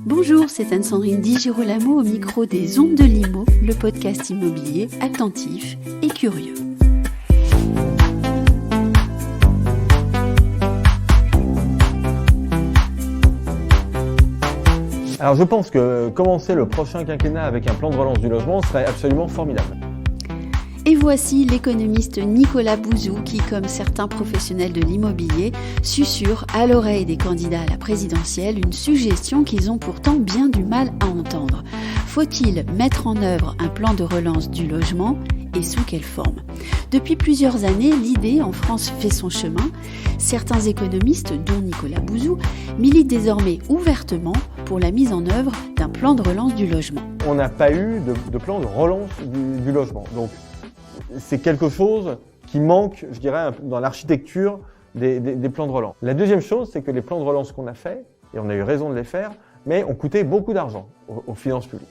Bonjour, c'est Anne-Sandrine Di Girolamo au micro des Ondes de l'Imo, le podcast immobilier attentif et curieux. Alors je pense que commencer le prochain quinquennat avec un plan de relance du logement serait absolument formidable. Et voici l'économiste Nicolas Bouzou qui, comme certains professionnels de l'immobilier, susurre à l'oreille des candidats à la présidentielle une suggestion qu'ils ont pourtant bien du mal à entendre. Faut-il mettre en œuvre un plan de relance du logement et sous quelle forme ? Depuis plusieurs années, l'idée en France fait son chemin. Certains économistes, dont Nicolas Bouzou, militent désormais ouvertement pour la mise en œuvre d'un plan de relance du logement. On n'a pas eu de plan de relance du logement. Donc c'est quelque chose qui manque, je dirais, dans l'architecture des plans de relance. La deuxième chose, c'est que les plans de relance qu'on a faits, et on a eu raison de les faire, mais ont coûté beaucoup d'argent aux finances publiques.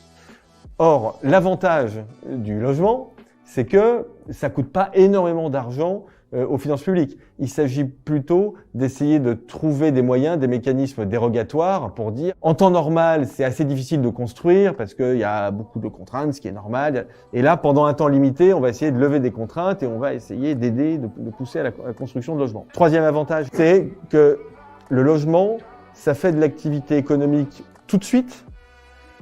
Or, l'avantage du logement, c'est que ça coûte pas énormément d'argent aux finances publiques. Il s'agit plutôt d'essayer de trouver des moyens, des mécanismes dérogatoires pour dire en temps normal, c'est assez difficile de construire parce qu'il y a beaucoup de contraintes, ce qui est normal. Et là, pendant un temps limité, on va essayer de lever des contraintes et on va essayer d'aider, de pousser à la construction de logements. Troisième avantage, c'est que le logement, ça fait de l'activité économique tout de suite,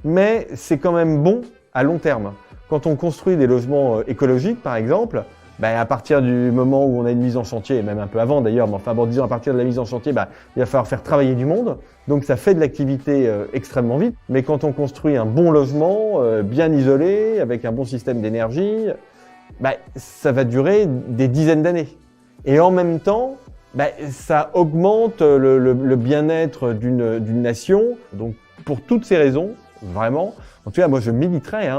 mais c'est quand même bon à long terme. Quand on construit des logements écologiques, par exemple, à partir du moment où on a une mise en chantier, et même un peu avant d'ailleurs, mais enfin bon, disons à partir de la mise en chantier, il va falloir faire travailler du monde. Donc ça fait de l'activité extrêmement vite. Mais quand on construit un bon logement, bien isolé, avec un bon système d'énergie, ça va durer des dizaines d'années. Et en même temps, ça augmente le bien-être d'une nation. Donc pour toutes ces raisons, vraiment, en tout cas moi je militerais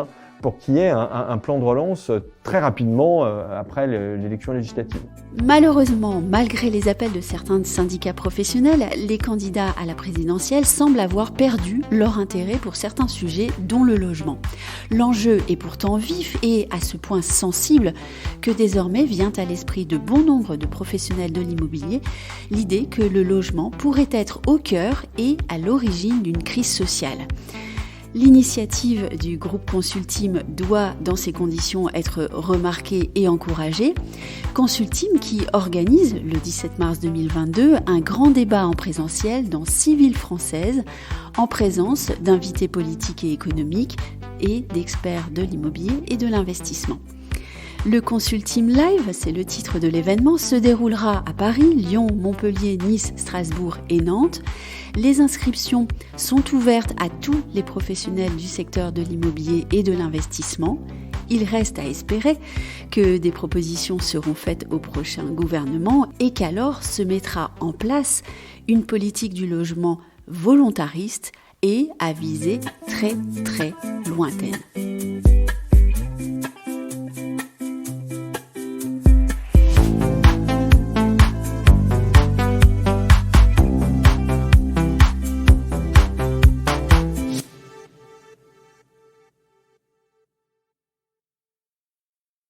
pour qu'il y ait un plan de relance très rapidement après l'élection législative. Malheureusement, malgré les appels de certains syndicats professionnels, les candidats à la présidentielle semblent avoir perdu leur intérêt pour certains sujets, dont le logement. L'enjeu est pourtant vif et à ce point sensible que désormais vient à l'esprit de bon nombre de professionnels de l'immobilier l'idée que le logement pourrait être au cœur et à l'origine d'une crise sociale. L'initiative du groupe Consulteam doit, dans ces conditions, être remarquée et encouragée. Consulteam qui organise, le 17 mars 2022, un grand débat en présentiel dans 6 villes françaises, en présence d'invités politiques et économiques et d'experts de l'immobilier et de l'investissement. Le Consulteam Live, c'est le titre de l'événement, se déroulera à Paris, Lyon, Montpellier, Nice, Strasbourg et Nantes. Les inscriptions sont ouvertes à tous les professionnels du secteur de l'immobilier et de l'investissement. Il reste à espérer que des propositions seront faites au prochain gouvernement et qu'alors se mettra en place une politique du logement volontariste et à visée très très lointaine.